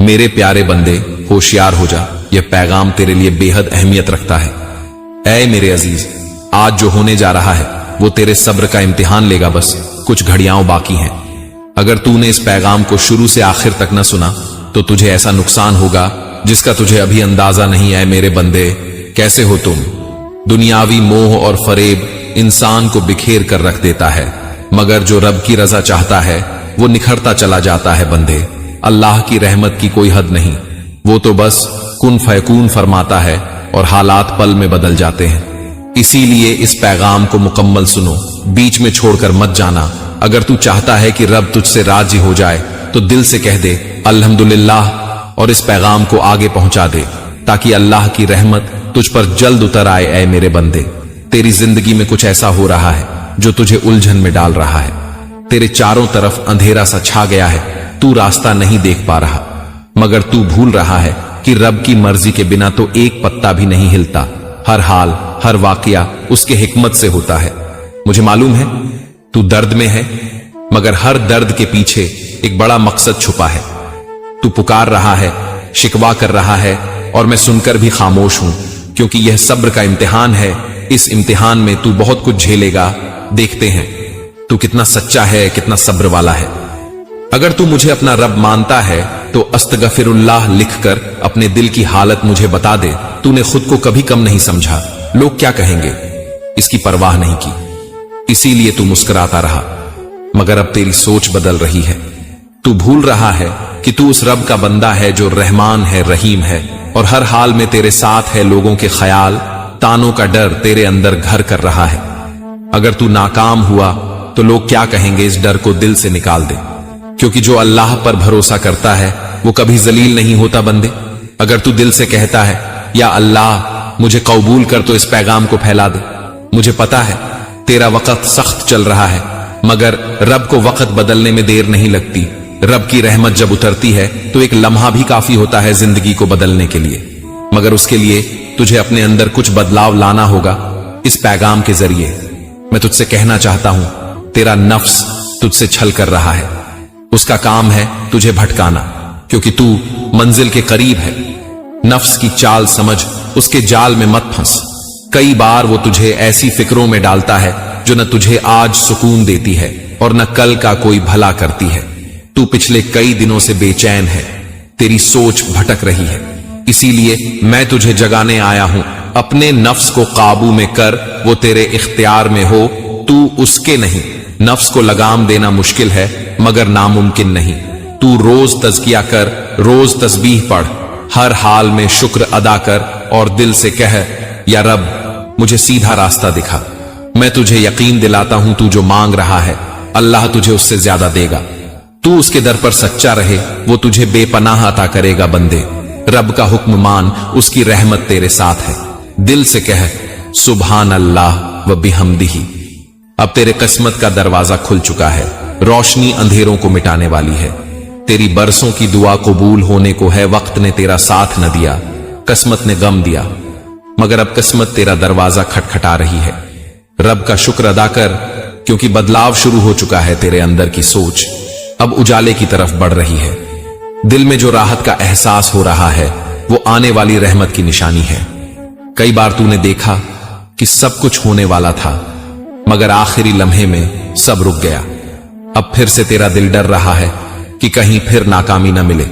मेरे प्यारे बंदे, होशियार हो जा, यह पैगाम तेरे लिए बेहद अहमियत रखता है। ऐ मेरे अजीज, आज जो होने जा रहा है वो तेरे सब्र का इम्तिहान लेगा। बस कुछ घड़ियां बाकी हैं। अगर तूने इस पैगाम को शुरू से आखिर तक न सुना तो तुझे ऐसा नुकसान होगा जिसका तुझे अभी अंदाजा नहीं है। मेरे बंदे, कैसे हो तुम? दुनियावी मोह और फरेब इंसान को बिखेर कर रख देता है, मगर जो रब की रजा चाहता है वो निखरता चला जाता है। बंदे, अल्लाह की रहमत की कोई हद नहीं। वो तो बस कुन फयकून फरमाता है और हालात पल में बदल जाते हैं। इसीलिए इस पैगाम को मुकम्मल सुनो, बीच में छोड़कर मत जाना। अगर तू चाहता है कि रब तुझसे राजी हो जाए तो दिल से कह दे अल्हम्दुलिल्लाह और इस पैगाम को आगे पहुंचा दे, ताकि अल्लाह की रहमत तुझ पर जल्द उतर आए। ऐ मेरे बंदे, तेरी जिंदगी में कुछ ऐसा हो रहा है जो तुझे उलझन में डाल रहा है। तेरे चारों तरफ अंधेरा सा छा गया है, तू रास्ता नहीं देख पा रहा, मगर तू भूल रहा है कि रब की मर्जी के बिना तो एक पत्ता भी नहीं हिलता। हर हाल, हर वाकया उसके हिकमत से होता है। मुझे मालूम है तू दर्द में है, मगर हर दर्द के पीछे एक बड़ा मकसद छुपा है। तू पुकार रहा है, शिकवा कर रहा है, और मैं सुनकर भी खामोश हूं, क्योंकि यह सब्र का इम्तिहान है। इस इम्तिहान में तू बहुत कुछ झेलेगा। देखते हैं तू कितना सच्चा है, कितना सब्र वाला है। अगर तू मुझे अपना रब मानता है तो अस्तगफिरुल्लाह लिखकर अपने दिल की हालत मुझे बता दे। तूने खुद को कभी कम नहीं समझा, लोग क्या कहेंगे इसकी परवाह नहीं की, इसीलिए तू मुस्कुराता रहा। मगर अब तेरी सोच बदल रही है। तू भूल रहा है कि तू उस रब का बंदा है जो रहमान है, रहीम है, और हर हाल में तेरे साथ है। लोगों के ख्याल, तानों का डर तेरे अंदर घर कर रहा है। अगर तू नाकाम हुआ तो लोग क्या कहेंगे, इस डर को दिल से निकाल दे, क्योंकि जो अल्लाह पर भरोसा करता है वो कभी जलील नहीं होता। बंदे, अगर तू दिल से कहता है या अल्लाह मुझे कबूल कर, तो इस पैगाम को फैला दे। मुझे पता है तेरा वक्त सख्त चल रहा है, मगर रब को वक्त बदलने में देर नहीं लगती। रब की रहमत जब उतरती है तो एक लम्हा भी काफी होता है जिंदगी को बदलने के लिए, मगर उसके लिए तुझे अपने अंदर कुछ बदलाव लाना होगा। इस पैगाम के जरिए मैं तुझसे कहना चाहता हूं, तेरा नफ्स तुझसे छल कर रहा है। उसका काम है तुझे भटकाना, क्योंकि तू मंजिल के करीब है। नफ्स की चाल समझ, उसके जाल में मत फंस। कई बार वो तुझे ऐसी फिक्रों में डालता है जो न तुझे आज सुकून देती है और न कल का कोई भला करती है। तू पिछले कई दिनों से बेचैन है, तेरी सोच भटक रही है। इसीलिए मैं तुझे जगाने आया हूं। अपने नफ्स को काबू में कर, वो तेरे इख्तियार में हो, तू उसके नहीं। नफ्स को लगाम देना मुश्किल है मगर नामुमकिन नहीं। तू रोज तज़किया कर, रोज तस्बीह पढ़, हर हाल में शुक्र अदा कर और दिल से कह, या रब मुझे सीधा रास्ता दिखा। मैं तुझे यकीन दिलाता हूं तू जो मांग रहा है अल्लाह तुझे उससे ज्यादा देगा। तू उसके दर पर सच्चा रहे, वो तुझे बेपनाह अता करेगा। बंदे, रब का हुक्म मान, उसकी रहमत तेरे साथ है। दिल से कह सुभान अल्लाह व बिहम्दिही। अब तेरे किस्मत का दरवाजा खुल चुका है। रोशनी अंधेरों को मिटाने वाली है। तेरी बरसों की दुआ कबूल होने को है। वक्त ने तेरा साथ न दिया, किस्मत ने गम दिया, मगर अब किस्मत तेरा दरवाजा खटखटा रही है। रब का शुक्र अदा कर, क्योंकि बदलाव शुरू हो चुका है। तेरे अंदर की सोच अब उजाले की तरफ बढ़ रही है। दिल में जो राहत का एहसास हो रहा है वो आने वाली रहमत की निशानी है। कई बार तूने देखा कि सब कुछ होने वाला था, मगर आखिरी लम्हे में सब रुक गया। अब फिर से तेरा दिल डर रहा है कि कहीं फिर नाकामी न मिले,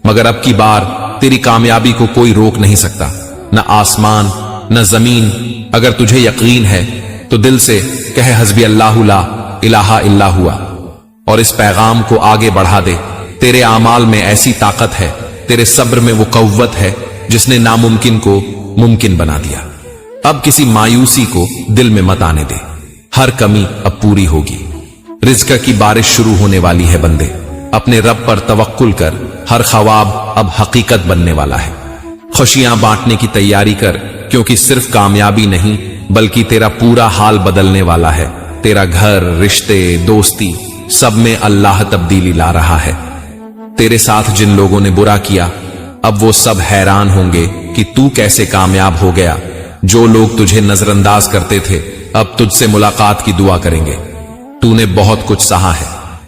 मगर अब की बार तेरी कामयाबी को कोई रोक नहीं सकता, न आसमान न जमीन। अगर तुझे यकीन है तो दिल से कह हस्बी अल्लाहु ला इलाहा इल्ला हुआ, और इस पैगाम को आगे बढ़ा दे। तेरे आमाल में ऐसी ताकत है, तेरे सब्र में वो कव्वत है जिसने नामुमकिन को मुमकिन बना दिया। अब किसी मायूसी को दिल में मत आने दे, हर कमी अब पूरी होगी। रिज़्क़ की बारिश शुरू होने वाली है। बंदे, अपने रब पर तवक्कुल कर, हर ख्वाब अब हकीकत बनने वाला है। खुशियां बांटने की तैयारी कर, क्योंकि सिर्फ कामयाबी नहीं बल्कि तेरा पूरा हाल बदलने वाला है। तेरा घर, रिश्ते, दोस्ती, सब में अल्लाह तब्दीली ला रहा है। तेरे साथ जिन लोगों ने बुरा किया, अब वो सब हैरान होंगे कि तू कैसे कामयाब हो गया। जो लोग तुझे नजरअंदाज करते थे, अब तुझसे मुलाकात की दुआ करेंगे। तूने बहुत कुछ सहा है,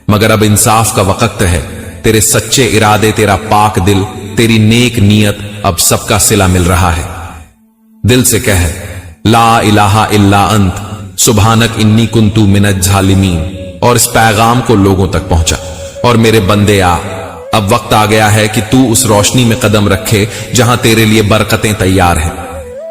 मगर अब इंसाफ का वक्त है। तेरे सच्चे इरादे, तेरा पाक दिल, तेरी नेक नीयत, अब सबका सिला मिल रहा है। दिल से कह ला इलाहा इल्ला अंत सुबहानक इन्नी कुन्तु मिनज झालिमीन, और इस पैगाम को लोगों तक पहुंचा। और मेरे बंदे आ, अब वक्त आ गया है कि तू उस रोशनी में कदम रखे जहां तेरे लिए बरकतें तैयार हैं।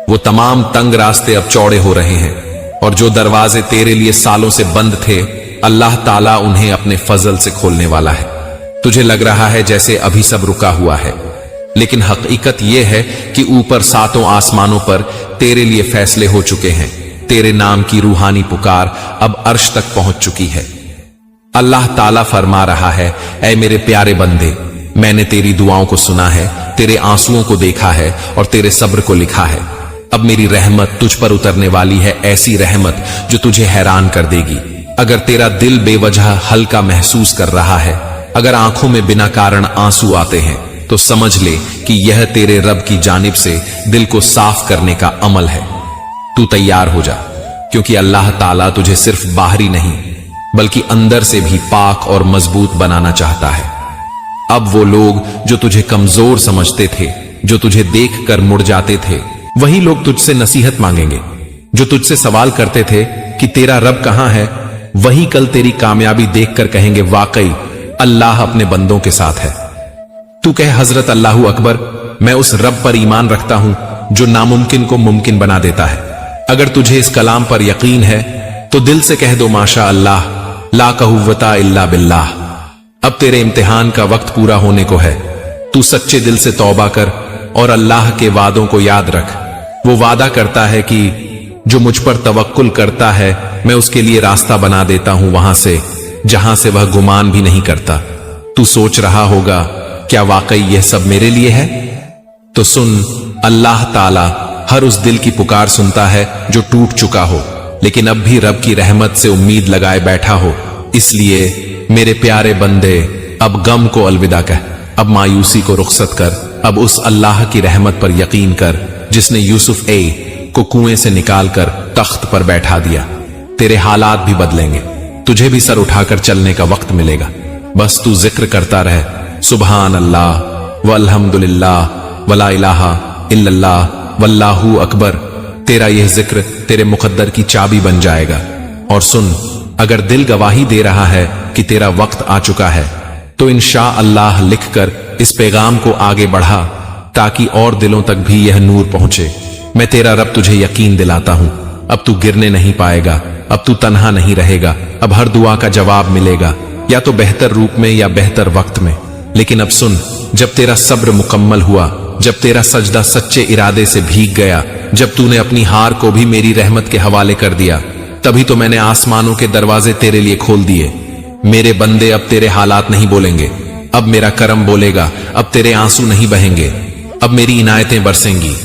वो तमाम तंग रास्ते अब चौड़े हो रहे हैं, और जो दरवाजे तेरे लिए सालों से बंद थे, अल्लाह ताला उन्हें अपने फजल से खोलने वाला है। तुझे लग रहा है जैसे अभी सब रुका हुआ है, लेकिन हकीकत यह है कि ऊपर सातों आसमानों पर तेरे लिए फैसले हो चुके हैं। तेरे नाम की रूहानी पुकार अब अर्श तक पहुंच चुकी है। अल्लाह ताला फरमा रहा है, ऐ मेरे प्यारे बंदे, मैंने तेरी दुआओं को सुना है, तेरे आंसुओं को देखा है और तेरे सब्र को लिखा है। अब मेरी रहमत तुझ पर उतरने वाली है, ऐसी रहमत जो तुझे हैरान कर देगी। अगर तेरा दिल बेवजह हल्का महसूस कर रहा है, अगर आंखों में बिना कारण आंसू आते हैं, तो समझ ले कि यह तेरे रब की जानिब से दिल को साफ करने का अमल है। तू तैयार हो जा, क्योंकि अल्लाह ताला तुझे सिर्फ बाहरी नहीं बल्कि अंदर से भी पाक और मजबूत बनाना चाहता है। अब वो लोग जो तुझे कमजोर समझते थे, जो तुझे देखकर मुड़ जाते थे, वही लोग तुझसे नसीहत मांगेंगे। जो तुझसे सवाल करते थे कि तेरा रब कहां है, वही कल तेरी कामयाबी देखकर कहेंगे, वाकई अल्लाह अपने बंदों के साथ है। तू कह, हजरत अल्लाहू अकबर, मैं उस रब पर ईमान रखता हूं जो नामुमकिन को मुमकिन बना देता है। अगर तुझे इस कलाम पर यकीन है तो दिल से कह दो, माशा अल्लाह ला कुव्वता इल्ला बिल्लाह। अब तेरे इम्तिहान का वक्त पूरा होने को है। तू सच्चे दिल से तौबा कर और अल्लाह के वादों को याद रख। वो वादा करता है कि जो मुझ पर तवक्कुल करता है, मैं उसके लिए रास्ता बना देता हूं वहां से जहां से वह गुमान भी नहीं करता। तू सोच रहा होगा, क्या वाकई यह सब मेरे लिए है? तो सुन, अल्लाह ताला हर उस दिल की पुकार सुनता है जो टूट चुका हो, लेकिन अब भी रब की रहमत से उम्मीद लगाए बैठा हो। इसलिए मेरे प्यारे बंदे, अब गम को अलविदा कह, अब मायूसी को रुखसत कर, अब उस अल्लाह की रहमत पर यकीन कर जिसने यूसुफ को कुएं से निकालकर तख्त पर बैठा दिया। तेरे हालात भी बदलेंगे, तुझे भी सर उठाकर चलने का वक्त मिलेगा। बस तू जिक्र करता रहे, सुबहान अल्लाह व अल्हम्दुलिल्लाह वला इलाहा इल्लल्लाह वल्लाहु अकबर। तेरा यह जिक्र तेरे मुकद्दर की चाबी बन जाएगा। और सुन, अगर दिल गवाही दे रहा है कि तेरा वक्त आ चुका है, तो इंशाअल्लाह लिखकर इस पैगाम को आगे बढ़ा ताकि और दिलों तक भी यह नूर पहुंचे। मैं तेरा रब तुझे यकीन दिलाता हूं, अब तू गिरने नहीं पाएगा, अब तू तन्हा नहीं रहेगा। अब हर दुआ का जवाब मिलेगा, या तो बेहतर रूप में या बेहतर वक्त में। लेकिन अब सुन, जब तेरा सब्र मुकम्मल हुआ, जब तेरा सजदा सच्चे इरादे से भीग गया, जब तूने अपनी हार को भी मेरी रहमत के हवाले कर दिया, तभी तो मैंने आसमानों के दरवाजे तेरे लिए खोल दिए। मेरे बंदे, अब तेरे हालात नहीं बोलेंगे, अब मेरा करम बोलेगा। अब तेरे आंसू नहीं बहेंगे, अब मेरी इनायतें बरसेंगी।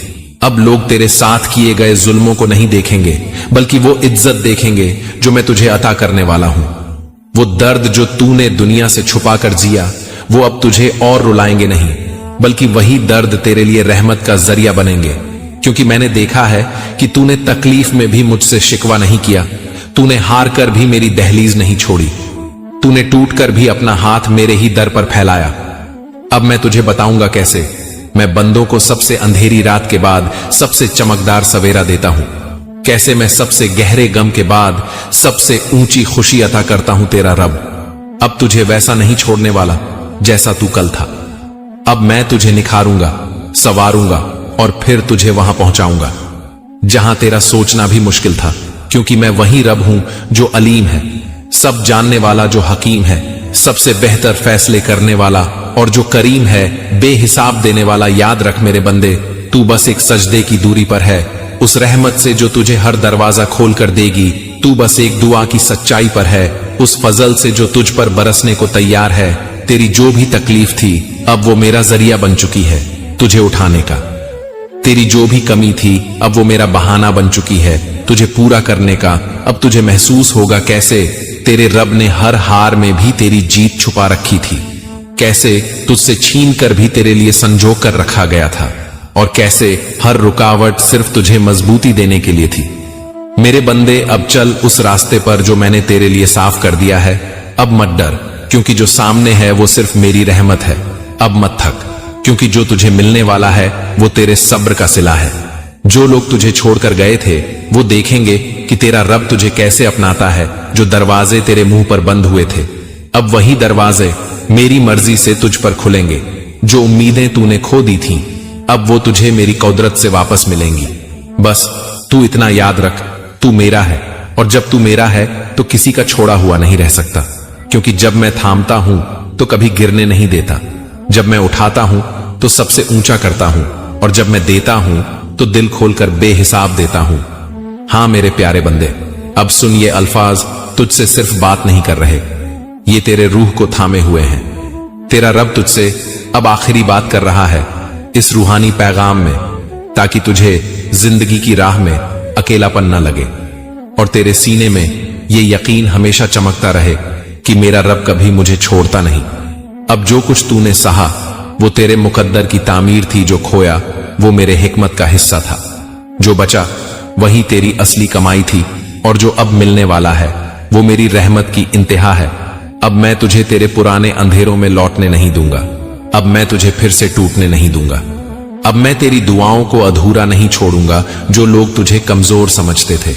अब लोग तेरे साथ किए गए जुल्मों को नहीं देखेंगे, बल्कि वो इज्जत देखेंगे जो मैं तुझे अता करने वाला हूं। वो दर्द जो तूने दुनिया से छुपा कर जिया, वो अब तुझे और रुलाएंगे नहीं, बल्कि वही दर्द तेरे लिए रहमत का जरिया बनेंगे। क्योंकि मैंने देखा है कि तूने तकलीफ में भी मुझसे शिकवा नहीं किया, तूने हार कर भी मेरी दहलीज नहीं छोड़ी, तूने टूट कर भी अपना हाथ मेरे ही दर पर फैलाया। अब मैं तुझे बताऊंगा कैसे मैं बंदों को सबसे अंधेरी रात के बाद सबसे चमकदार सवेरा देता हूं, कैसे मैं सबसे गहरे गम के बाद सबसे ऊंची खुशी अता करता हूं। तेरा रब अब तुझे वैसा नहीं छोड़ने वाला जैसा तू कल था। अब मैं तुझे निखारूंगा, संवारूंगा और फिर तुझे वहां पहुंचाऊंगा जहां तेरा सोचना भी मुश्किल था। क्योंकि मैं वही रब हूं जो अलीम है, सब जानने वाला, जो हकीम है, सबसे बेहतर फैसले करने वाला और जो करीम है, बेहिसाब देने वाला। याद रख मेरे बंदे, तू बस एक सजदे की दूरी पर है उस रहमत से जो तुझे हर दरवाजा खोल कर देगी। तू बस एक दुआ की सच्चाई पर है उस फजल से जो तुझ पर बरसने को तैयार है। तेरी जो भी तकलीफ थी, अब वो मेरा जरिया बन चुकी है तुझे उठाने का। तेरी जो भी कमी थी, अब वो मेरा बहाना बन चुकी है तुझे पूरा करने का। अब तुझे महसूस होगा कैसे तेरे रब ने हर हार में भी तेरी जीत छुपा रखी थी, कैसे तुझसे छीन कर भी तेरे लिए संजो कर रखा गया था, और कैसे हर रुकावट सिर्फ तुझे मजबूती देने के लिए थी। मेरे बंदे, अब चल उस रास्ते पर जो मैंने तेरे लिए साफ कर दिया है। अब मत डर, क्योंकि जो सामने है वो सिर्फ मेरी रहमत है। अब मत थक, क्योंकि जो तुझे मिलने वाला है वो तेरे सब्र का सिला है। जो लोग तुझे छोड़कर गए थे वो देखेंगे कि तेरा रब तुझे कैसे अपनाता है। जो दरवाजे तेरे मुंह पर बंद हुए थे, अब वही दरवाजे मेरी मर्जी से तुझ पर खुलेंगे। जो उम्मीदें तूने खो दी थीं, अब वो तुझे मेरी कुदरत से वापस मिलेंगी। बस तू इतना याद रख, तू मेरा है, और जब तू मेरा है तो किसी का छोड़ा हुआ नहीं रह सकता। क्योंकि जब मैं थामता हूं तो कभी गिरने नहीं देता, जब मैं उठाता हूं तो सबसे ऊंचा करता हूं, और जब मैं देता हूं तो दिल खोलकर बेहिसाब देता हूं। हां मेरे प्यारे बंदे, अब सुन, ये अल्फाज तुझसे सिर्फ बात नहीं कर रहे, ये तेरे रूह को थामे हुए हैं। तेरा रब तुझसे अब आखिरी बात कर रहा है इस रूहानी पैगाम में, ताकि तुझे जिंदगी की राह में अकेलापन न लगे और तेरे सीने में ये यकीन हमेशा चमकता रहे कि मेरा रब कभी मुझे छोड़ता नहीं। अब जो कुछ तूने सहा वो तेरे मुकद्दर की तामीर थी, जो खोया वो मेरे हिकमत का हिस्सा था, जो बचा वही तेरी असली कमाई थी, और जो अब मिलने वाला है वो मेरी रहमत की इंतहा है। अब मैं तुझे तेरे पुराने अंधेरों में लौटने नहीं दूंगा, अब मैं तुझे फिर से टूटने नहीं दूंगा। अब मैं तेरी दुआओं को अधूरा नहीं छोड़ूंगा। जो लोग तुझे कमजोर समझते थे,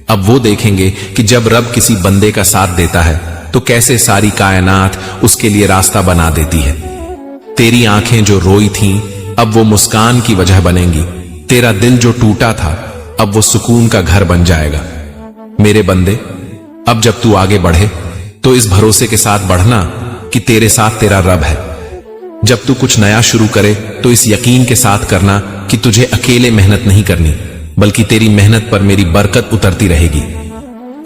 अब वो देखेंगे कि जब रब किसी बंदे का साथ देता है तो कैसे सारी कायनात उसके लिए रास्ता बना देती है। तेरी आंखें जो रोई थीं अब वो मुस्कान की वजह बनेंगी। तेरा दिल जो टूटा था अब वो सुकून का घर बन जाएगा। मेरे बंदे, अब जब तू आगे बढ़े तो इस भरोसे के साथ बढ़ना कि तेरे साथ तेरा रब है। जब तू कुछ नया शुरू करे तो इस यकीन के साथ करना कि तुझे अकेले मेहनत नहीं करनी, बल्कि तेरी मेहनत पर मेरी बरकत उतरती रहेगी।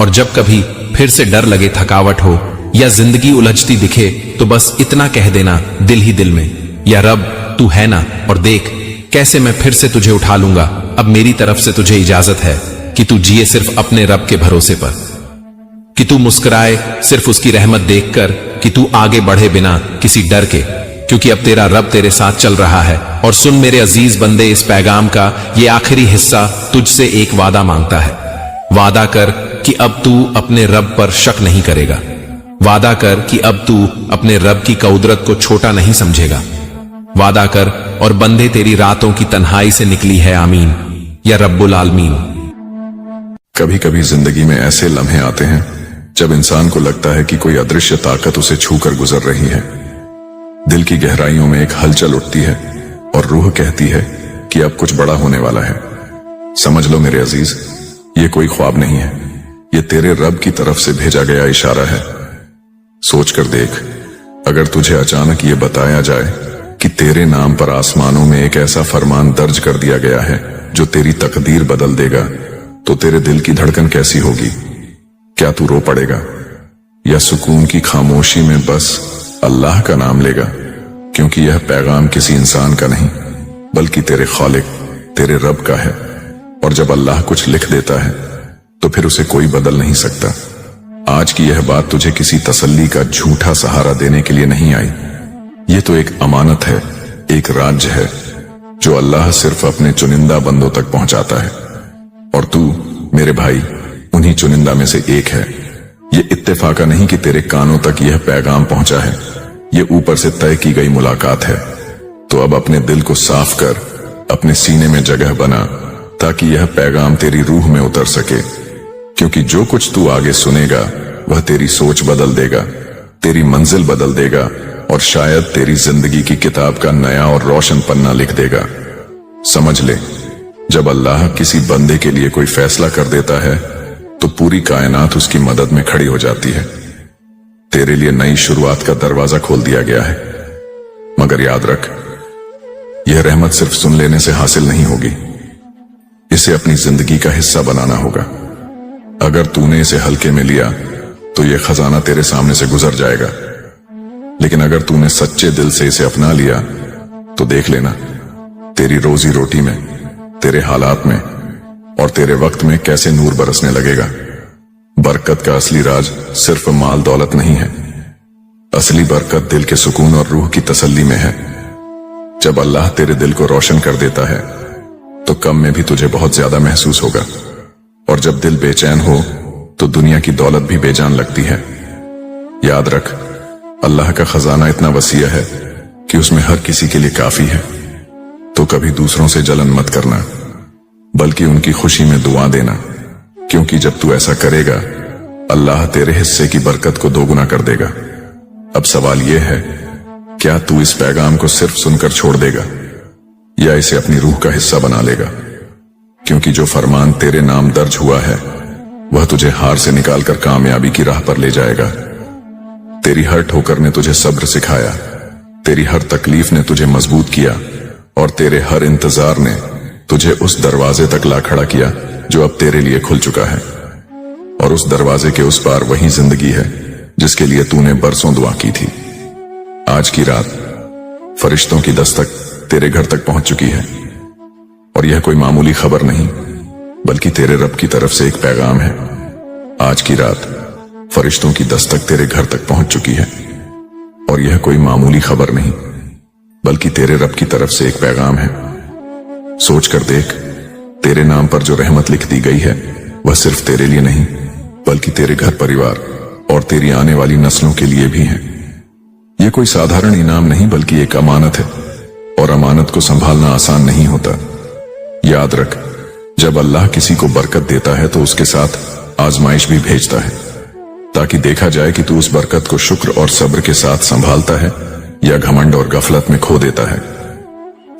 और जब कभी फिर से डर लगे, थकावट हो या जिंदगी उलझती दिखे, तो बस इतना कह देना दिल ही दिल में, या रब तू है ना, और देख कैसे मैं फिर से तुझे उठा लूंगा। अब मेरी तरफ से तुझे इजाजत है कि तू जिए सिर्फ अपने रब के भरोसे पर, कि तू मुस्कुराए सिर्फ उसकी रहमत देखकर, कि तू आगे बढ़े बिना किसी डर के, क्योंकि अब तेरा रब तेरे साथ चल रहा है। और सुन मेरे अजीज बंदे, इस पैगाम का ये आखिरी हिस्सा तुझसे एक वादा मांगता है। वादा कर कि अब तू अपने रब पर शक नहीं करेगा। वादा कर कि अब तू अपने रब की कुदरत को छोटा नहीं समझेगा। वादा कर, और बंदे तेरी रातों की तन्हाई से निकली है आमीन या रब्बुल आलमीन। कभी कभी जिंदगी में ऐसे लम्हे आते हैं जब इंसान को लगता है कि कोई अदृश्य ताकत उसे छूकर गुजर रही है। दिल की गहराइयों में एक हलचल उठती है और रूह कहती है कि अब कुछ बड़ा होने वाला है। समझ लो मेरे अजीज, ये कोई ख्वाब नहीं है, ये तेरे रब की तरफ से भेजा गया इशारा है। सोच कर देख, अगर तुझे अचानक ये बताया जाए कि तेरे नाम पर आसमानों में एक ऐसा फरमान दर्ज कर दिया गया है जो तेरी तकदीर बदल देगा, तो तेरे दिल की धड़कन कैसी होगी? क्या तू रो पड़ेगा या सुकून की खामोशी में बस अल्लाह का नाम लेगा? क्योंकि यह पैगाम किसी इंसान का नहीं बल्कि तेरे खालिक, तेरे रब का है। और जब अल्लाह कुछ लिख देता है तो फिर उसे कोई बदल नहीं सकता। आज की यह बात तुझे किसी तसल्ली का झूठा सहारा देने के लिए नहीं आई। ये तो एक अमानत है, एक राज्य है जो अल्लाह सिर्फ अपने चुनिंदा बंदों तक पहुंचाता है। और तू मेरे भाई उन्हीं चुनिंदा में से एक है। ये इत्तेफाका नहीं कि तेरे कानों तक यह पैगाम पहुंचा है, ये ऊपर से तय की गई मुलाकात है। तो अब अपने दिल को साफ कर, अपने सीने में जगह बना, ताकि यह पैगाम तेरी रूह में उतर सके। क्योंकि जो कुछ तू आगे सुनेगा वह तेरी सोच बदल देगा, तेरी मंजिल बदल देगा, और शायद तेरी जिंदगी की किताब का नया और रोशन पन्ना लिख देगा। समझ ले, जब अल्लाह किसी बंदे के लिए कोई फैसला कर देता है तो पूरी कायनात उसकी मदद में खड़ी हो जाती है। तेरे लिए नई शुरुआत का दरवाजा खोल दिया गया है। मगर याद रख, यह रहमत सिर्फ सुन लेने से हासिल नहीं होगी, इसे अपनी जिंदगी का हिस्सा बनाना होगा। अगर तूने इसे हल्के में लिया तो यह खजाना तेरे सामने से गुजर जाएगा, लेकिन अगर तूने सच्चे दिल से इसे अपना लिया तो देख लेना, तेरी रोजी रोटी में, तेरे हालात में और तेरे वक्त में कैसे नूर बरसने लगेगा। बरकत का असली राज सिर्फ माल दौलत नहीं है, असली बरकत दिल के सुकून और रूह की तसल्ली में है। जब अल्लाह तेरे दिल को रोशन कर देता है तो कम में भी तुझे बहुत ज्यादा महसूस होगा, और जब दिल बेचैन हो तो दुनिया की दौलत भी बेजान लगती है। याद रख, अल्लाह का खजाना इतना वसीया है कि उसमें हर किसी के लिए काफी है। तो कभी दूसरों से जलन मत करना, बल्कि उनकी खुशी में दुआ देना, क्योंकि जब तू ऐसा करेगा अल्लाह तेरे हिस्से की बरकत को दोगुना कर देगा। अब सवाल यह है, क्या तू इस पैगाम को सिर्फ सुनकर छोड़ देगा या इसे अपनी रूह का हिस्सा बना लेगा? क्योंकि जो फरमान तेरे नाम दर्ज हुआ है वह तुझे हार से निकालकर कामयाबी की राह पर ले जाएगा। तेरी हर ठोकर ने तुझे सब्र सिखाया, तेरी हर तकलीफ ने तुझे मजबूत किया और तेरे हर इंतजार ने तुझे उस दरवाजे तक ला खड़ा किया जो अब तेरे लिए खुल चुका है। और उस दरवाजे के उस पार वही जिंदगी है जिसके लिए तूने बरसों दुआ की थी। आज की रात फरिश्तों की दस्तक तेरे घर तक पहुंच चुकी है और यह कोई मामूली खबर नहीं बल्कि तेरे रब की तरफ से एक पैगाम है। आज की रात फरिश्तों की दस्तक तेरे घर तक पहुंच चुकी है और यह कोई मामूली खबर नहीं बल्कि तेरे रब की तरफ से एक पैगाम है। सोच कर देख, तेरे नाम पर जो रहमत लिख दी गई है वह सिर्फ तेरे लिए नहीं बल्कि तेरे घर परिवार और तेरी आने वाली नस्लों के लिए भी है। यह कोई साधारण इनाम नहीं बल्कि एक अमानत है और अमानत को संभालना आसान नहीं होता। याद रख, जब अल्लाह किसी को बरकत देता है तो उसके साथ आजमाइश भी भेजता है ताकि देखा जाए कि तू उस बरकत को शुक्र और सब्र के साथ संभालता है या घमंड और गफलत में खो देता है।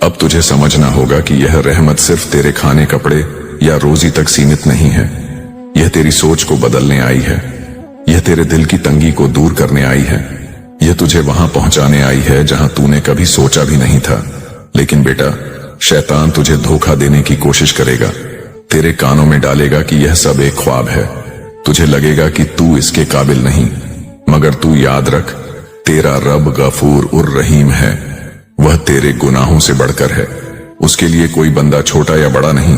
अब तुझे समझना होगा कि यह रहमत सिर्फ तेरे खाने कपड़े या रोजी तक सीमित नहीं है। यह तेरी सोच को बदलने आई है, यह तेरे दिल की तंगी को दूर करने आई है, यह तुझे वहां पहुंचाने आई है जहां तूने कभी सोचा भी नहीं था। लेकिन बेटा, शैतान तुझे धोखा देने की कोशिश करेगा, तेरे कानों में डालेगा कि यह सब एक ख्वाब है। तुझे लगेगा कि तू इसके काबिल नहीं, मगर तू याद रख, तेरा रब गफूर उर रहीम है। वह तेरे गुनाहों से बढ़कर है। उसके लिए कोई बंदा छोटा या बड़ा नहीं।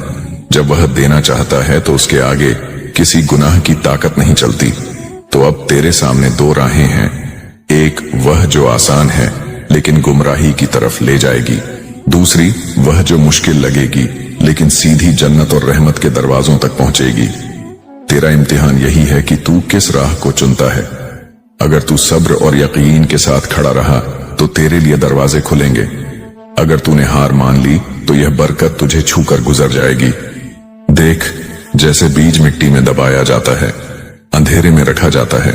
जब वह देना चाहता है तो उसके आगे किसी गुनाह की ताकत नहीं चलती। तो अब तेरे सामने दो राहें हैं, एक वह जो आसान है लेकिन गुमराही की तरफ ले जाएगी, दूसरी वह जो मुश्किल लगेगी लेकिन सीधी जन्नत और रहमत के दरवाजों तक पहुंचेगी। तेरा इम्तिहान यही है कि तू किस राह को चुनता है। अगर तू सब्र और यकीन के साथ खड़ा रहा तो तेरे लिए दरवाजे खुलेंगे। अगर तूने हार मान ली तो यह बरकत तुझे छूकर गुजर जाएगी। देख, जैसे बीज मिट्टी में दबाया जाता है, अंधेरे में रखा जाता है,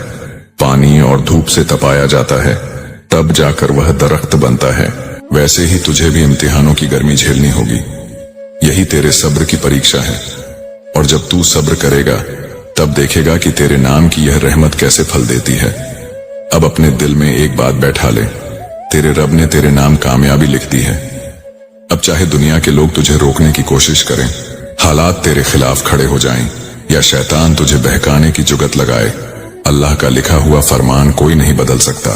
पानी और धूप से तपाया जाता है, तब जाकर वह दरख्त बनता है, वैसे ही तुझे भी इम्तिहानों की गर्मी झेलनी होगी। यही तेरे सब्र की परीक्षा है। और जब तू सब्र करेगा तब देखेगा कि तेरे नाम की यह रहमत कैसे फल देती है। अब अपने दिल में एक बात बैठा ले, तेरे रब ने तेरे नाम कामयाबी लिख दी है। अब चाहे दुनिया के लोग तुझे रोकने की कोशिश करें, हालात तेरे खिलाफ खड़े हो जाएं, या शैतान तुझे बहकाने की जुगत लगाए, अल्लाह का लिखा हुआ फरमान कोई नहीं बदल सकता।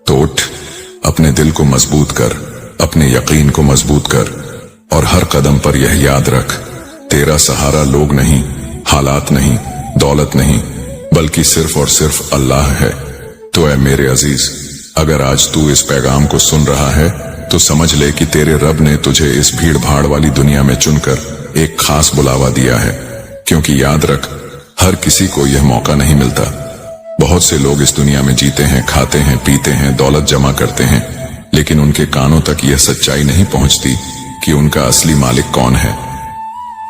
तो उठ, अपने दिल को मजबूत कर, अपने यकीन को मजबूत कर और हर कदम पर यह याद रख, तेरा सहारा लोग नहीं, हालात नहीं, दौलत नहीं, बल्कि सिर्फ और सिर्फ अल्लाह है। तो ऐ मेरे अजीज, अगर आज तू इस पैगाम को सुन रहा है तो समझ ले कि तेरे रब ने तुझे इस भीड़ भाड़ वाली दुनिया में चुनकर एक खास बुलावा दिया है। क्योंकि याद रख, हर किसी को यह मौका नहीं मिलता। बहुत से लोग इस दुनिया में जीते हैं, खाते हैं, पीते हैं, दौलत जमा करते हैं, लेकिन उनके कानों तक यह सच्चाई नहीं पहुंचती कि उनका असली मालिक कौन है।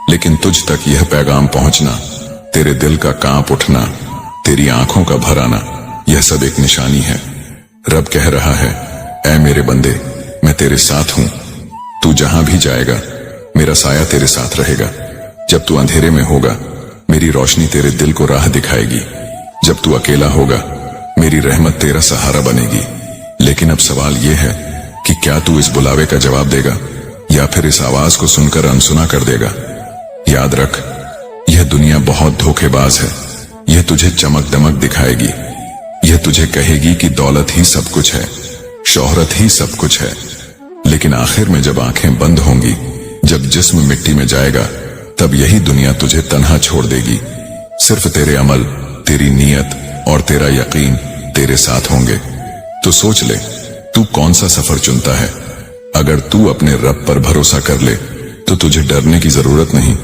लेकिन तुझ तक यह पैगाम पहुंचना, तेरे दिल का कांप उठना, तेरी आंखों का भर आना, यह सब एक निशानी है। रब कह रहा है, ऐ मेरे बंदे, मैं तेरे साथ हूं। तू जहां भी जाएगा मेरा साया तेरे साथ रहेगा। जब तू अंधेरे में होगा मेरी रोशनी तेरे दिल को राह दिखाएगी। जब तू अकेला होगा मेरी रहमत तेरा सहारा बनेगी। लेकिन अब सवाल यह है कि क्या तू इस बुलावे का जवाब देगा या फिर इस आवाज को सुनकर अनसुना कर देगा। याद रख, यह दुनिया बहुत धोखेबाज है। यह तुझे चमक दमक दिखाएगी, यह तुझे कहेगी कि दौलत ही सब कुछ है, शोहरत ही सब कुछ है। लेकिन आखिर में जब आंखें बंद होंगी, जब जिस्म मिट्टी में जाएगा, तब यही दुनिया तुझे तन्हा छोड़ देगी। सिर्फ तेरे अमल, तेरी नीयत और तेरा यकीन तेरे साथ होंगे। तो सोच ले, तू कौन सा सफर चुनता है। अगर तू अपने रब पर भरोसा कर ले तो तुझे डरने की जरूरत नहीं,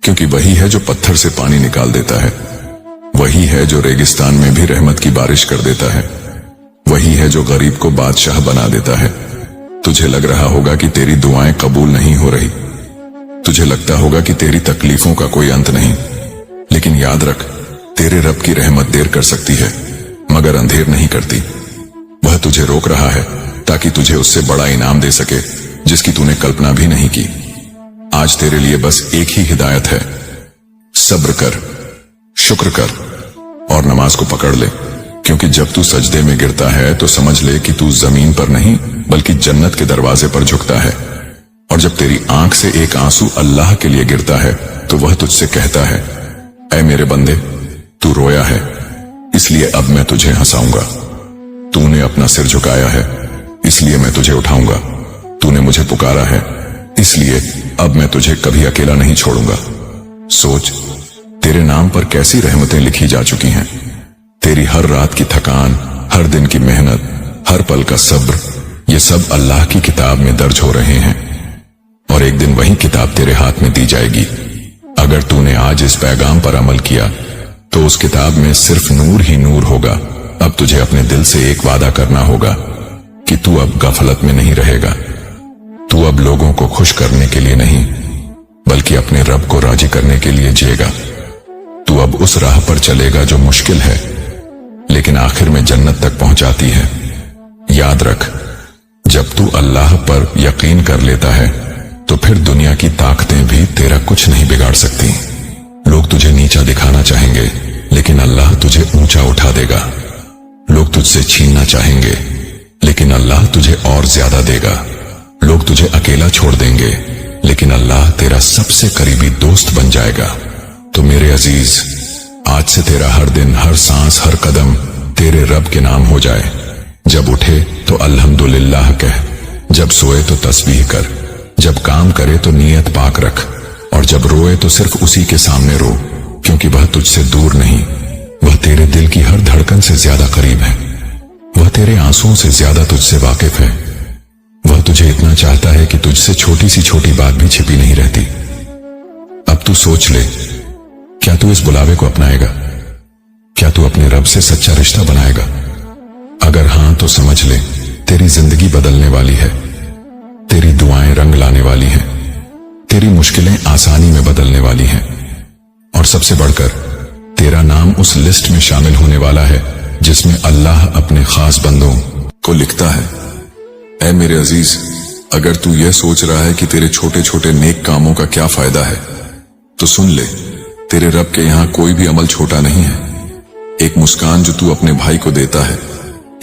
क्योंकि वही है जो पत्थर से पानी निकाल देता है, वही है जो रेगिस्तान में भी रहमत की बारिश कर देता है, वही है जो गरीब को बादशाह बना देता है। तुझे लग रहा होगा कि तेरी दुआएं कबूल नहीं हो रही, तुझे लगता होगा कि तेरी तकलीफों का कोई अंत नहीं, लेकिन याद रख, तेरे रब की रहमत देर कर सकती है मगर अंधेर नहीं करती। वह तुझे रोक रहा है ताकि तुझे उससे बड़ा इनाम दे सके जिसकी तूने कल्पना भी नहीं की। आज तेरे लिए बस एक ही हिदायत है, सब्र कर, शुक्र कर और नमाज को पकड़ ले, क्योंकि जब तू सजदे में गिरता है तो समझ ले कि तू जमीन पर नहीं बल्कि जन्नत के दरवाजे पर झुकता है। और जब तेरी आंख से एक आंसू अल्लाह के लिए गिरता है तो वह तुझसे कहता है, ऐ मेरे बंदे, तू रोया है इसलिए अब मैं तुझे हंसाऊंगा। तूने अपना सिर झुकाया है इसलिए मैं तुझे उठाऊंगा। तूने मुझे पुकारा है इसलिए अब मैं तुझे कभी अकेला नहीं छोड़ूंगा। सोच, तेरे नाम पर कैसी रहमतें लिखी जा चुकी हैं। तेरी हर रात की थकान, हर दिन की मेहनत, हर पल का सब्र, ये सब अल्लाह की किताब में दर्ज हो रहे हैं और एक दिन वही किताब तेरे हाथ में दी जाएगी। अगर तूने आज इस पैगाम पर अमल किया तो उस किताब में सिर्फ नूर ही नूर होगा। अब तुझे अपने दिल से एक वादा करना होगा कि तू अब गफलत में नहीं रहेगा। तू अब लोगों को खुश करने के लिए नहीं बल्कि अपने रब को राजी करने के लिए जिएगा। तू अब उस राह पर चलेगा जो मुश्किल है लेकिन आखिर में जन्नत तक पहुंचाती है। याद रख, जब तू अल्लाह पर यकीन कर लेता है तो फिर दुनिया की ताकतें भी तेरा कुछ नहीं बिगाड़ सकती। लोग तुझे नीचा दिखाना चाहेंगे लेकिन अल्लाह तुझे ऊंचा उठा देगा। लोग तुझसे छीनना चाहेंगे लेकिन अल्लाह तुझे और ज्यादा देगा। लोग तुझे अकेला छोड़ देंगे लेकिन अल्लाह तेरा सबसे करीबी दोस्त बन जाएगा। तो मेरे अजीज, आज से तेरा हर दिन, हर सांस, हर कदम तेरे रब के नाम हो जाए। जब उठे तो अल्हम्दुलिल्लाह कह, जब सोए तो तस्बीह कर, जब काम करे तो नियत पाक रख और जब रोए तो सिर्फ उसी के सामने रो, क्योंकि वह तुझसे दूर नहीं, वह तेरे दिल की हर धड़कन से ज्यादा करीब है। वह तेरे आंसुओं से ज्यादा तुझसे वाकिफ है। वह तुझे इतना चाहता है कि तुझसे छोटी सी छोटी बात भी छिपी नहीं रहती। अब तू सोच ले, क्या तू इस बुलावे को अपनाएगा? क्या तू अपने रब से सच्चा रिश्ता बनाएगा? अगर हां तो समझ ले, तेरी जिंदगी बदलने वाली है। तेरी दुआएं रंग लाने वाली हैं, तेरी मुश्किलें आसानी में बदलने वाली हैं और सबसे बढ़कर तेरा नाम उस लिस्ट में शामिल होने वाला है जिसमें अल्लाह अपने खास बंदों को लिखता है। ऐ मेरे अजीज, अगर तू यह सोच रहा है कि तेरे छोटे छोटे नेक कामों का क्या फायदा है तो सुन ले, तेरे रब के यहां कोई भी अमल छोटा नहीं है। एक मुस्कान जो तू अपने भाई को देता है,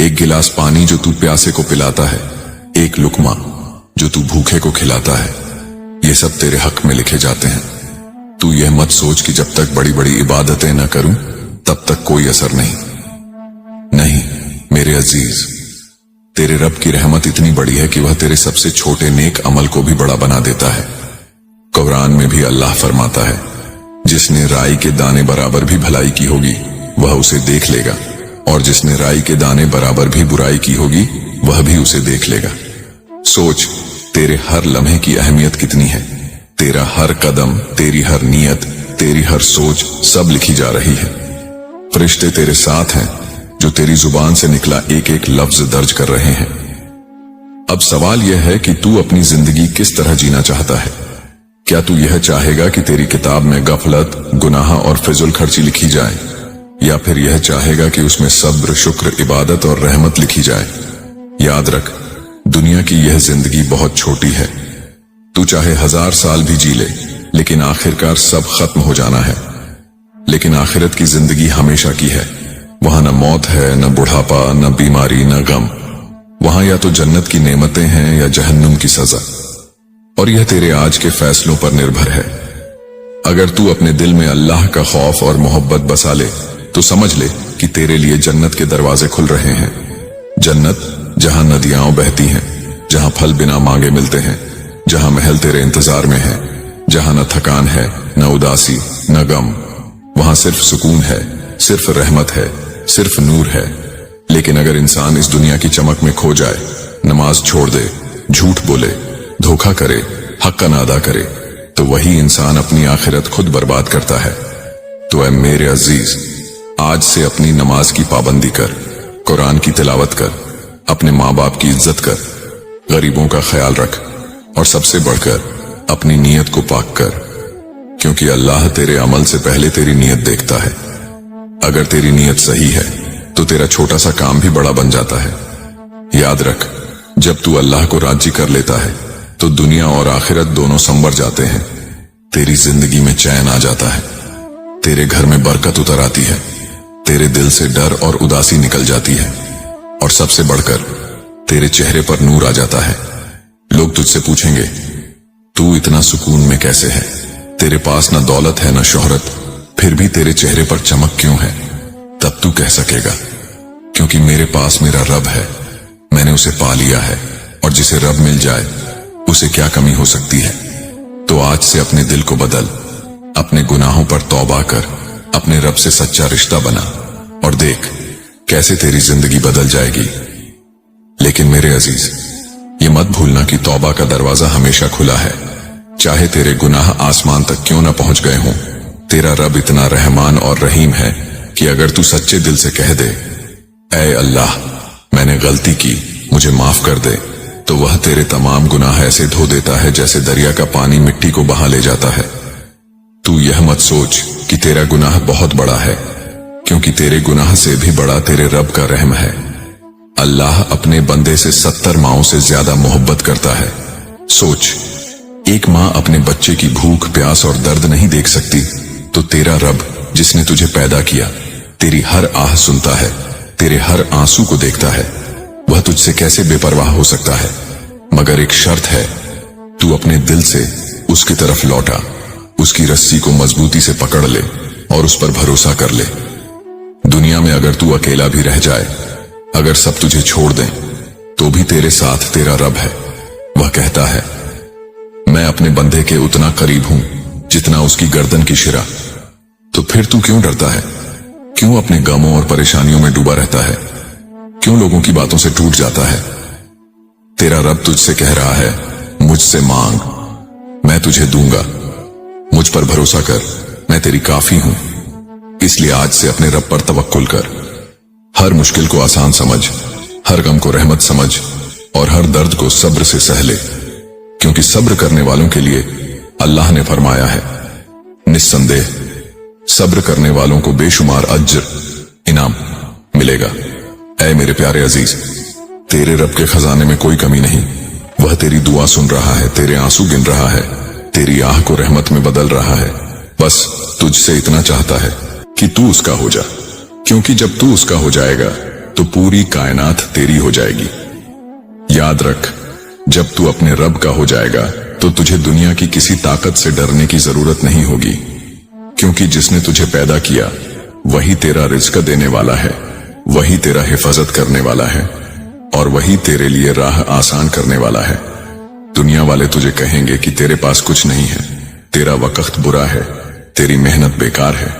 एक गिलास पानी जो तू प्यासे को पिलाता है, एक लुकमा जो तू भूखे को खिलाता है, ये सब तेरे हक में लिखे जाते हैं। तू यह मत सोच कि जब तक बड़ी बड़ी इबादतें न करूं तब तक कोई असर नहीं मेरे अजीज, तेरे रब की रहमत इतनी बड़ी है कि वह तेरे सबसे छोटे नेक अमल को भी बड़ा बना देता है। कुरान में भी अल्लाह फरमाता है, जिसने राई के दाने बराबर भी भलाई की होगी वह उसे देख लेगा और जिसने राई के दाने बराबर भी बुराई की होगी वह भी उसे देख लेगा। सोच, तेरे हर लम्हे की अहमियत कितनी है। तेरा हर कदम, तेरी हर नियत, तेरी हर सोच सब लिखी जा रही है। फरिश्ते तेरे साथ हैं जो तेरी जुबान से निकला एक एक लफ्ज दर्ज कर रहे हैं। अब सवाल यह है कि तू अपनी जिंदगी किस तरह जीना चाहता है। क्या तू यह चाहेगा कि तेरी किताब में गफलत, गुनाह और फिजुल खर्ची लिखी जाए, या फिर यह चाहेगा कि उसमें सब्र, शुक्र, इबादत और रहमत लिखी जाए? याद रख, दुनिया की यह जिंदगी बहुत छोटी है। तू चाहे 1000 साल भी जी ले, लेकिन आखिरकार सब खत्म हो जाना है। लेकिन आखिरत की जिंदगी हमेशा की है। वहां न मौत है, न बुढ़ापा, न बीमारी, न गम। वहां या तो जन्नत की नेमतें हैं या जहन्नुम की सजा, और यह तेरे आज के फैसलों पर निर्भर है। अगर तू अपने दिल में अल्लाह का खौफ और मोहब्बत बसा ले तो समझ ले कि तेरे लिए जन्नत के दरवाजे खुल रहे हैं। जन्नत जहां नदियां बहती हैं, जहां फल बिना मांगे मिलते हैं, जहां महल तेरे इंतजार में है, जहां न थकान है, न उदासी, न गम। वहां सिर्फ सुकून है, सिर्फ रहमत है, सिर्फ नूर है। लेकिन अगर इंसान इस दुनिया की चमक में खो जाए, नमाज छोड़ दे, झूठ बोले, धोखा करे, हक ना अदा करे, तो वही इंसान अपनी आखिरत खुद बर्बाद करता है। तो ऐ मेरे अजीज, आज से अपनी नमाज की पाबंदी कर, कुरान की तिलावत कर, अपने माँ बाप की इज्जत कर, गरीबों का ख्याल रख और सबसे बढ़कर अपनी नीयत को पाक कर, क्योंकि अल्लाह तेरे अमल से पहले तेरी नीयत देखता है। अगर तेरी नीयत सही है तो तेरा छोटा सा काम भी बड़ा बन जाता है। याद रख, जब तू अल्लाह को राजी कर लेता है तो दुनिया और आखिरत दोनों संवर जाते हैं। तेरी जिंदगी में चैन आ जाता है, तेरे घर में बरकत उतर आती है, तेरे दिल से डर और उदासी निकल जाती है और सबसे बढ़कर तेरे चेहरे पर नूर आ जाता है। लोग तुझसे पूछेंगे, तू इतना सुकून में कैसे है? तेरे पास ना दौलत है ना शोहरत, फिर भी तेरे चेहरे पर चमक क्यों है? तब तू कह सकेगा, क्योंकि मेरे पास मेरा रब है, मैंने उसे पा लिया है, और जिसे रब मिल जाए उसे क्या कमी हो सकती है? तो आज से अपने दिल को बदल, अपने गुनाहों पर तौबा कर, अपने रब से सच्चा रिश्ता बना और देख कैसे तेरी जिंदगी बदल जाएगी। लेकिन मेरे अजीज, ये मत भूलना कि तौबा का दरवाजा हमेशा खुला है। चाहे तेरे गुनाह आसमान तक क्यों न पहुंच गए हों, तेरा रब इतना रहमान और रहीम है कि अगर तू सच्चे दिल से कह दे, ऐ अल्लाह मैंने गलती की, मुझे माफ कर दे, तो वह तेरे तमाम गुनाह ऐसे धो देता है जैसे दरिया का पानी मिट्टी को बहा ले जाता है। तू यह मत सोच कि तेरा गुनाह बहुत बड़ा है, क्योंकि तेरे गुनाह से भी बड़ा तेरे रब का रहम है। अल्लाह अपने बंदे से 70 माओं से ज्यादा मोहब्बत करता है। सोच, एक माँ अपने बच्चे की भूख, प्यास और दर्द नहीं देख सकती, तो तेरा रब जिसने तुझे पैदा किया तेरी हर आह सुनता है, तेरे हर आंसू को देखता है। वह तुझसे कैसे बेपरवाह हो सकता है? मगर एक शर्त है, तू अपने दिल से उसकी तरफ लौटा, उसकी रस्सी को मजबूती से पकड़ ले और उस पर भरोसा कर ले। दुनिया में अगर तू अकेला भी रह जाए, अगर सब तुझे छोड़ दें, तो भी तेरे साथ तेरा रब है। वह कहता है, मैं अपने बंदे के उतना करीब हूं जितना उसकी गर्दन की शिरा। तो फिर तू क्यों डरता है? क्यों अपने गमों और परेशानियों में डूबा रहता है? क्यों लोगों की बातों से टूट जाता है? तेरा रब तुझसे कह रहा है, मुझसे मांग, मैं तुझे दूंगा। मुझ पर भरोसा कर, मैं तेरी काफी हूं। इसलिए आज से अपने रब पर तवक्कुल कर। हर मुश्किल को आसान समझ, हर गम को रहमत समझ और हर दर्द को सब्र से सह ले, क्योंकि सब्र करने वालों के लिए अल्लाह ने फरमाया है, निस्संदेह सब्र करने वालों को बेशुमार अज्र, इनाम मिलेगा। ऐ मेरे प्यारे अजीज, तेरे रब के खजाने में कोई कमी नहीं। वह तेरी दुआ सुन रहा है, तेरे आंसू गिन रहा है, तेरी आह को रहमत में बदल रहा है। बस तुझसे इतना चाहता है कि तू उसका हो जा, क्योंकि जब तू उसका हो जाएगा तो पूरी कायनात तेरी हो जाएगी। याद रख, जब तू अपने रब का हो जाएगा तो तुझे दुनिया की किसी ताकत से डरने की जरूरत नहीं होगी, क्योंकि जिसने तुझे पैदा किया वही तेरा रिज़्क देने वाला है, वही तेरा हिफाजत करने वाला है और वही तेरे लिए राह आसान करने वाला है। दुनिया वाले तुझे कहेंगे कि तेरे पास कुछ नहीं है, तेरा वक्त बुरा है, तेरी मेहनत बेकार है,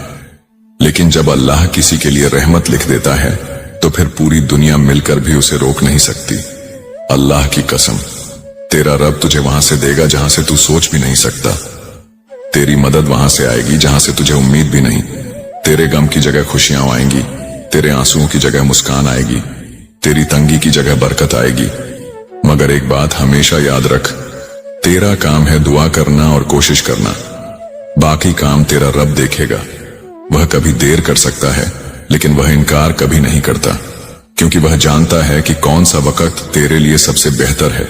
लेकिन जब अल्लाह किसी के लिए रहमत लिख देता है तो फिर पूरी दुनिया मिलकर भी उसे रोक नहीं सकती। अल्लाह की कसम, तेरा रब तुझे वहां से देगा जहां से तू सोच भी नहीं सकता। तेरी मदद वहां से आएगी जहां से तुझे उम्मीद भी नहीं। तेरे गम की जगह खुशियां आएंगी, तेरे आंसुओं की जगह मुस्कान आएगी, तेरी तंगी की जगह बरकत आएगी। मगर एक बात हमेशा याद रख, तेरा काम है दुआ करना और कोशिश करना, बाकी काम तेरा रब देखेगा। वह कभी देर कर सकता है, लेकिन वह इनकार कभी नहीं करता, क्योंकि वह जानता है कि कौन सा वक्त तेरे लिए सबसे बेहतर है।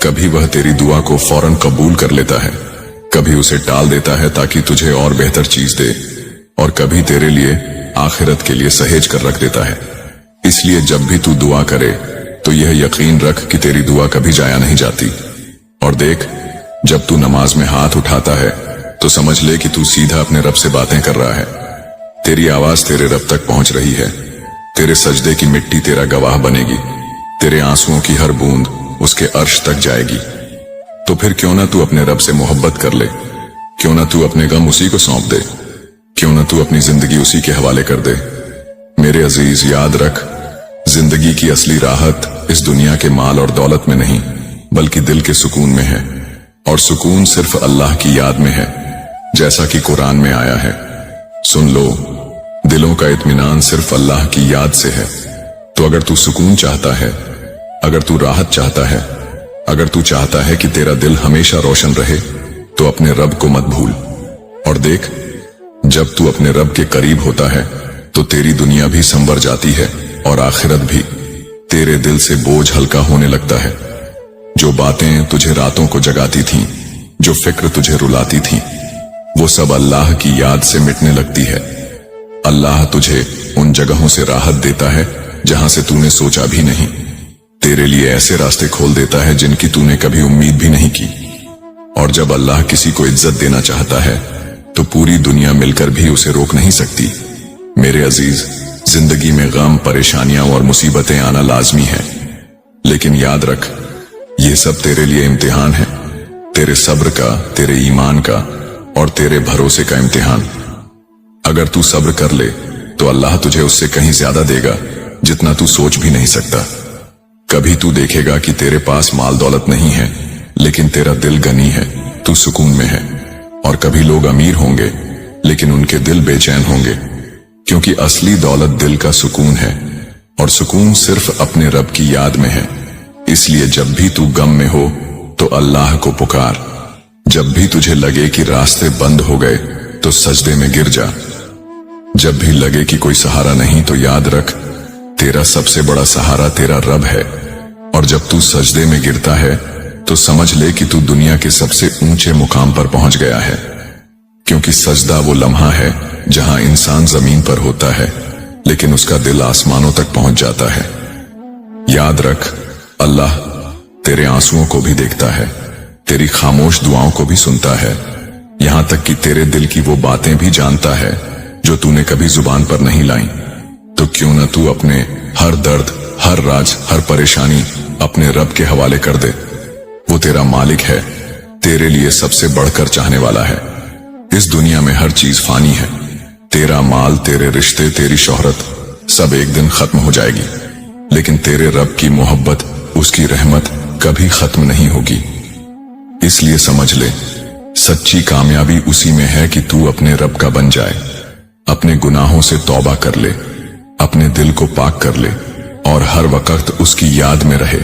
कभी वह तेरी दुआ को फौरन कबूल कर लेता है, कभी उसे टाल देता है ताकि तुझे और बेहतर चीज दे, और कभी तेरे लिए आखिरत के लिए सहेज कर रख देता है। इसलिए जब भी तू दुआ करे तो यह यकीन रख कि तेरी दुआ कभी जाया नहीं जाती। और देख, जब तू नमाज में हाथ उठाता है तो समझ ले कि तू सीधा अपने रब से बातें कर रहा है। तेरी आवाज तेरे रब तक पहुंच रही है, तेरे सजदे की मिट्टी तेरा गवाह बनेगी, तेरे आंसुओं की हर बूंद उसके अर्श तक जाएगी। तो फिर क्यों ना तू अपने रब से मोहब्बत कर ले, क्यों ना तू अपने गम उसी को सौंप दे, क्यों ना तू अपनी जिंदगी उसी के हवाले कर दे। मेरे अजीज, याद रख, जिंदगी की असली राहत इस दुनिया के माल और दौलत में नहीं, बल्कि दिल के सुकून में है। और सुकून सिर्फ अल्लाह की याद में है, जैसा कि कुरान में आया है, सुन लो, दिलों का इत्मीनान सिर्फ अल्लाह की याद से है। तो अगर तू सुकून चाहता है, अगर तू राहत चाहता है, अगर तू चाहता है कि तेरा दिल हमेशा रोशन रहे, तो अपने रब को मत भूल। और देख, जब तू अपने रब के करीब होता है तो तेरी दुनिया भी संवर जाती है और आखिरत भी। तेरे दिल से बोझ हल्का होने लगता है। जो बातें तुझे रातों को जगाती थीं, जो फिक्र तुझे रुलाती थीं, वो सब अल्लाह की याद से मिटने लगती है। अल्लाह तुझे उन जगहों से राहत देता है जहां से तूने सोचा भी नहीं। तेरे लिए ऐसे रास्ते खोल देता है जिनकी तूने कभी उम्मीद भी नहीं की। और जब अल्लाह किसी को इज्जत देना चाहता है तो पूरी दुनिया मिलकर भी उसे रोक नहीं सकती। मेरे अजीज, जिंदगी में गम, परेशानियां और मुसीबतें आना लाजमी है, लेकिन याद रख, ये सब तेरे लिए इम्तिहान है। तेरे सब्र का, तेरे ईमान का और तेरे भरोसे का इम्तिहान। अगर तू सब्र कर ले तो अल्लाह तुझे उससे कहीं ज्यादा देगा जितना तू सोच भी नहीं सकता। कभी तू देखेगा कि तेरे पास माल दौलत नहीं है, लेकिन तेरा दिल गनी है, तू सुकून में है। और कभी लोग अमीर होंगे लेकिन उनके दिल बेचैन होंगे, क्योंकि असली दौलत दिल का सुकून है, और सुकून सिर्फ अपने रब की याद में है। इसलिए जब भी तू गम में हो तो अल्लाह को पुकार। जब भी तुझे लगे कि रास्ते बंद हो गए तो सजदे में गिर जा। जब भी लगे कि कोई सहारा नहीं तो याद रख, तेरा सबसे बड़ा सहारा तेरा रब है। और जब तू सजदे में गिरता है तो समझ ले कि तू दुनिया के सबसे ऊंचे मुकाम पर पहुंच गया है, क्योंकि सजदा वो लम्हा है जहां इंसान जमीन पर होता है लेकिन उसका दिल आसमानों तक पहुंच जाता है। याद रख, अल्लाह तेरे आंसुओं को भी देखता है, तेरी खामोश दुआओं को भी सुनता है, यहां तक कि तेरे दिल की वो बातें भी जानता है जो तूने कभी जुबान पर नहीं लाई। तो क्यों न तू अपने हर दर्द, हर राज, हर परेशानी अपने रब के हवाले कर दे। वो तेरा मालिक है, तेरे लिए सबसे बढ़कर चाहने वाला है। इस दुनिया में हर चीज फानी है। तेरा माल, तेरे रिश्ते, तेरी शोहरत सब एक दिन खत्म हो जाएगी, लेकिन तेरे रब की मोहब्बत, उसकी रहमत कभी खत्म नहीं होगी। इसलिए समझ ले, सच्ची कामयाबी उसी में है कि तू अपने रब का बन जाए, अपने गुनाहों से तौबा कर ले, अपने दिल को पाक कर ले और हर वक्त उसकी याद में रहे।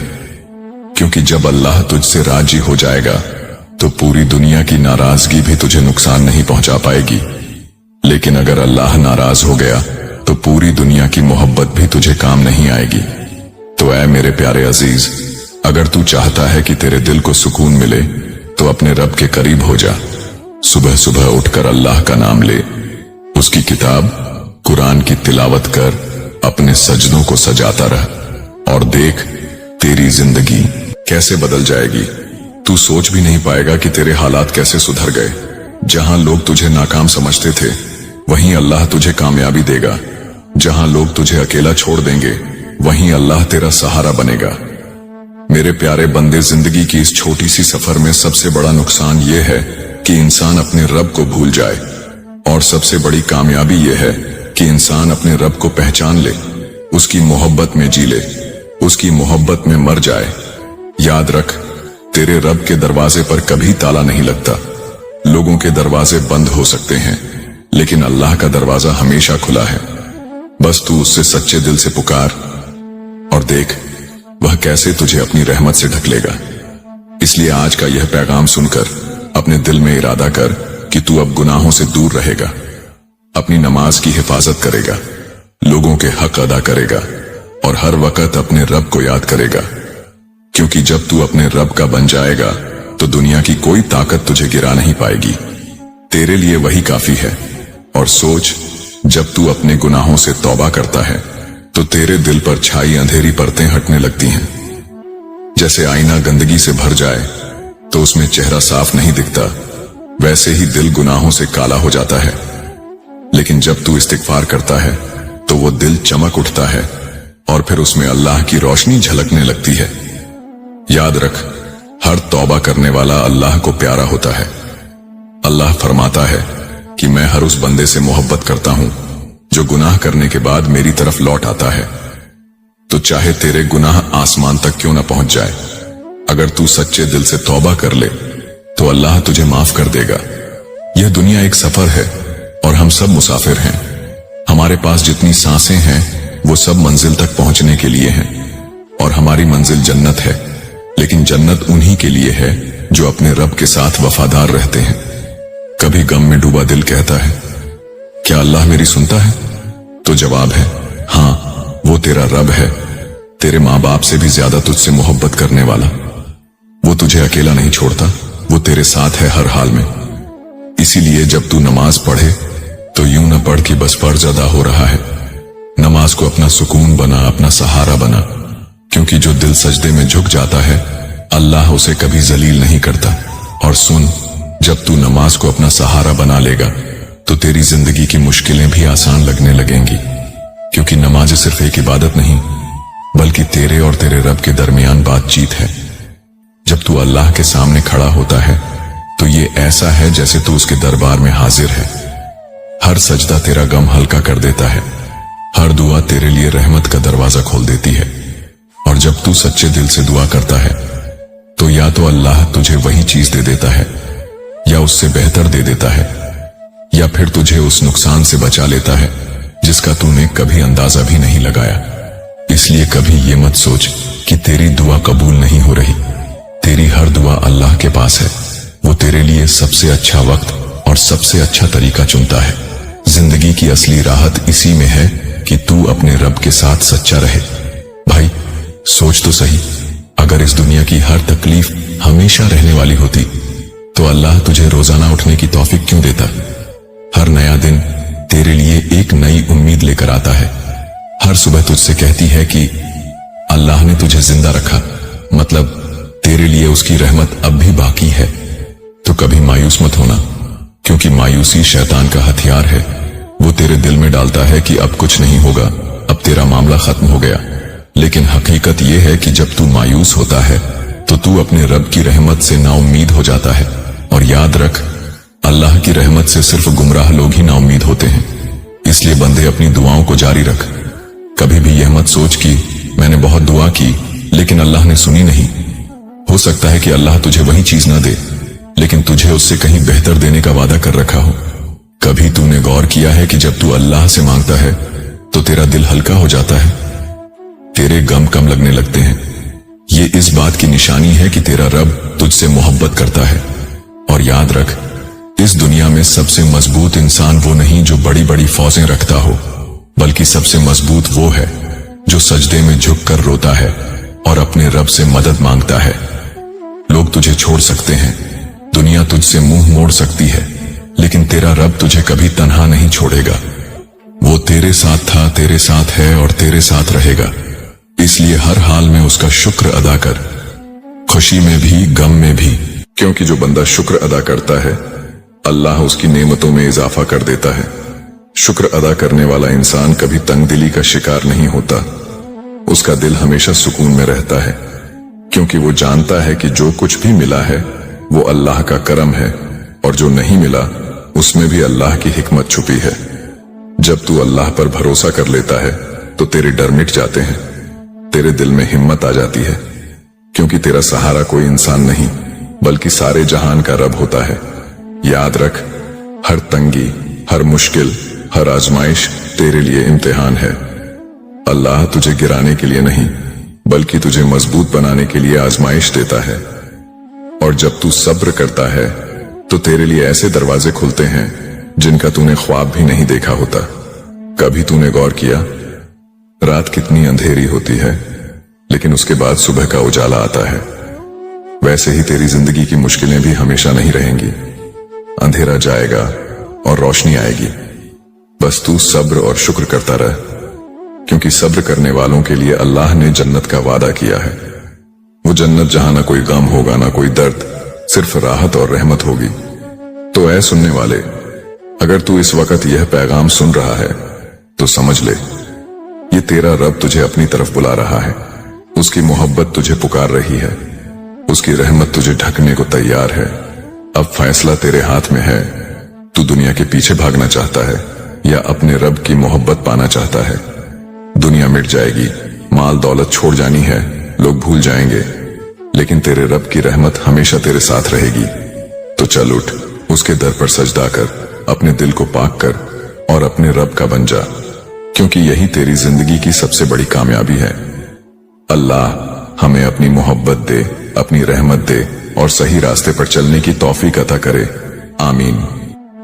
क्योंकि जब अल्लाह तुझसे राजी हो जाएगा तो पूरी दुनिया की नाराजगी भी तुझे नुकसान नहीं पहुंचा पाएगी, लेकिन अगर अल्लाह नाराज हो गया तो पूरी दुनिया की मोहब्बत भी तुझे काम नहीं आएगी। तो ऐ मेरे प्यारे अजीज, अगर तू चाहता है कि तेरे दिल को सुकून मिले तो अपने रब के करीब हो जा। सुबह सुबह उठकर अल्लाह का नाम ले, उसकी किताब कुरान की तिलावत कर, अपने सजदों को सजाता रह और देख तेरी जिंदगी कैसे बदल जाएगी। तू सोच भी नहीं पाएगा कि तेरे हालात कैसे सुधर गए। जहां लोग तुझे नाकाम समझते थे, वहीं अल्लाह तुझे कामयाबी देगा। जहां लोग तुझे अकेला छोड़ देंगे, वहीं अल्लाह तेरा सहारा बनेगा। मेरे प्यारे बंदे, जिंदगी की इस छोटी सी सफर में सबसे बड़ा नुकसान यह है कि इंसान अपने रब को भूल जाए, और सबसे बड़ी कामयाबी यह है कि इंसान अपने रब को पहचान ले, उसकी मोहब्बत में जी ले, उसकी मोहब्बत में मर जाए। याद रख, तेरे रब के दरवाजे पर कभी ताला नहीं लगता। लोगों के दरवाजे बंद हो सकते हैं, लेकिन अल्लाह का दरवाजा हमेशा खुला है। बस तू उससे सच्चे दिल से पुकार और देख वह कैसे तुझे अपनी रहमत से ढक लेगा। इसलिए आज का यह पैगाम सुनकर अपने दिल में इरादा कर कि तू अब गुनाहों से दूर रहेगा, अपनी नमाज की हिफाजत करेगा, लोगों के हक अदा करेगा और हर वक्त अपने रब को याद करेगा। क्योंकि जब तू अपने रब का बन जाएगा तो दुनिया की कोई ताकत तुझे गिरा नहीं पाएगी। तेरे लिए वही काफी है। और सोच, जब तू अपने गुनाहों से तौबा करता है तो तेरे दिल पर छाई अंधेरी परतें हटने लगती हैं। जैसे आईना गंदगी से भर जाए तो उसमें चेहरा साफ नहीं दिखता, वैसे ही दिल गुनाहों से काला हो जाता है। लेकिन जब तू इस्तिगफार करता है तो वो दिल चमक उठता है और फिर उसमें अल्लाह की रोशनी झलकने लगती है। याद रख, हर तौबा करने वाला अल्लाह को प्यारा होता है। अल्लाह फरमाता है कि मैं हर उस बंदे से मोहब्बत करता हूं जो गुनाह करने के बाद मेरी तरफ लौट आता है। तो चाहे तेरे गुनाह आसमान तक क्यों ना पहुंच जाए, अगर तू सच्चे दिल से तौबा कर ले तो अल्लाह तुझे माफ कर देगा। यह दुनिया एक सफर है और हम सब मुसाफिर हैं। हमारे पास जितनी सांसें हैं वो सब मंजिल तक पहुंचने के लिए हैं, और हमारी मंजिल जन्नत है। लेकिन जन्नत उन्हीं के लिए है जो अपने रब के साथ वफादार रहते हैं। कभी गम में डूबा दिल कहता है, क्या अल्लाह मेरी सुनता है? तो जवाब है, हाँ, वो तेरा रब है, तेरे माँ बाप से भी ज्यादा तुझसे मोहब्बत करने वाला। वो तुझे अकेला नहीं छोड़ता, वो तेरे साथ है हर हाल में। इसीलिए जब तू नमाज पढ़े तो यूं न पढ़ कि बस फर्ज अदा हो रहा है। नमाज को अपना सुकून बना, अपना सहारा बना, क्योंकि जो दिल सजदे में झुक जाता है अल्लाह उसे कभी जलील नहीं करता। और सुन, जब तू नमाज को अपना सहारा बना लेगा तो तेरी जिंदगी की मुश्किलें भी आसान लगने लगेंगी, क्योंकि नमाज सिर्फ एक इबादत नहीं बल्कि तेरे और तेरे रब के दरमियान बातचीत है। जब तू अल्लाह के सामने खड़ा होता है तो ये ऐसा है जैसे तू उसके दरबार में हाजिर है। हर सजदा तेरा गम हल्का कर देता है, हर दुआ तेरे लिए रहमत का दरवाजा खोल देती है। और जब तू सच्चे दिल से दुआ करता है तो या तो अल्लाह तुझे वही चीज दे देता है या उससे बेहतर दे देता है, या फिर तुझे उस नुकसान से बचा लेता है जिसका तूने कभी अंदाजा भी नहीं लगाया। इसलिए कभी ये मत सोच कि तेरी दुआ कबूल नहीं हो रही। तेरी हर दुआ अल्लाह के पास है, वो तेरे लिए सबसे अच्छा वक्त और सबसे अच्छा तरीका चुनता है। जिंदगी की असली राहत इसी में है कि तू अपने रब के साथ सच्चा रहे। भाई सोच तो सही, अगर इस दुनिया की हर तकलीफ हमेशा रहने वाली होती तो अल्लाह तुझे रोजाना उठने की तौफीक क्यों देता? हर नया दिन तेरे लिए एक नई उम्मीद लेकर आता है। हर सुबह तुझसे कहती है कि अल्लाह ने तुझे जिंदा रखा, मतलब तेरे लिए उसकी रहमत अब भी बाकी है। तो कभी मायूस मत होना, क्योंकि मायूसी शैतान का हथियार है। वो तेरे दिल में डालता है कि अब कुछ नहीं होगा, अब तेरा मामला खत्म हो गया। लेकिन हकीकत यह है कि जब तू मायूस होता है तो तू अपने रब की रहमत से नाउम्मीद हो जाता है। और याद रख, अल्लाह की रहमत से सिर्फ गुमराह लोग ही नाउम्मीद होते हैं। इसलिए बंदे अपनी दुआओं को जारी रख। कभी भी यह मत सोच कि मैंने बहुत दुआ की लेकिन अल्लाह ने सुनी नहीं। हो सकता है कि अल्लाह तुझे वही चीज ना दे, लेकिन तुझे उससे कहीं बेहतर देने का वादा कर रखा हो। कभी तूने गौर किया है कि जब तू अल्लाह से मांगता है तो तेरा दिल हल्का हो जाता है, तेरे गम कम लगने लगते हैं। ये इस बात की निशानी है कि तेरा रब तुझसे मोहब्बत करता है। और याद रख, इस दुनिया में सबसे मजबूत इंसान वो नहीं जो बड़ी बड़ी फौजें रखता हो, बल्कि सबसे मजबूत वो है जो सजदे में झुककर रोता है और अपने रब से मदद मांगता है। लोग तुझे छोड़ सकते हैं, दुनिया तुझसे मुंह मोड़ सकती है, लेकिन तेरा रब तुझे कभी तन्हा नहीं छोड़ेगा। वो तेरे साथ था, तेरे साथ है और तेरे साथ रहेगा। इसलिए हर हाल में उसका शुक्र अदा कर, खुशी में भी गम में भी, क्योंकि जो बंदा शुक्र अदा करता है अल्लाह उसकी नेमतों में इजाफा कर देता है। शुक्र अदा करने वाला इंसान कभी तंगदिली का शिकार नहीं होता, उसका दिल हमेशा सुकून में रहता है, क्योंकि वो जानता है कि जो कुछ भी मिला है वो अल्लाह का करम है, और जो नहीं मिला उसमें भी अल्लाह की हिकमत छुपी है। जब तू अल्लाह पर भरोसा कर लेता है तो तेरे डर मिट जाते हैं, तेरे दिल में हिम्मत आ जाती है, क्योंकि तेरा सहारा कोई इंसान नहीं बल्कि सारे जहान का रब होता है। याद रख, हर तंगी, हर मुश्किल, हर आजमाइश तेरे लिए इम्तिहान है। अल्लाह तुझे गिराने के लिए नहीं बल्कि तुझे मजबूत बनाने के लिए आजमाइश देता है। और जब तू सब्र करता है तो तेरे लिए ऐसे दरवाजे खुलते हैं जिनका तूने ख्वाब भी नहीं देखा होता। कभी तूने गौर किया, रात कितनी अंधेरी होती है लेकिन उसके बाद सुबह का उजाला आता है। वैसे ही तेरी जिंदगी की मुश्किलें भी हमेशा नहीं रहेंगी, अंधेरा जाएगा और रोशनी आएगी। बस तू सब्र और शुक्र करता रह, क्योंकि सब्र करने वालों के लिए अल्लाह ने जन्नत का वादा किया है। वो जन्नत जहां ना कोई गम होगा ना कोई दर्द, सिर्फ राहत और रहमत होगी। तो ऐ सुनने वाले, अगर तू इस वक्त यह पैगाम सुन रहा है तो समझ ले, ये तेरा रब तुझे अपनी तरफ बुला रहा है। उसकी मोहब्बत तुझे पुकार रही है, उसकी रहमत तुझे ढकने को तैयार है। अब फैसला तेरे हाथ में है, तू दुनिया के पीछे भागना चाहता है या अपने रब की मोहब्बत पाना चाहता है। दुनिया मिट जाएगी, माल दौलत छोड़ जानी है, लोग भूल जाएंगे, लेकिन तेरे रब की रहमत हमेशा तेरे साथ रहेगी। तो चल उठ, उसके दर पर सजदा कर, अपने दिल को पाक कर और अपने रब का बन जा, क्योंकि यही तेरी जिंदगी की सबसे बड़ी कामयाबी है। अल्लाह हमें अपनी मोहब्बत दे, अपनी रहमत दे और सही रास्ते पर चलने की तौफीक अता करे। आमीन।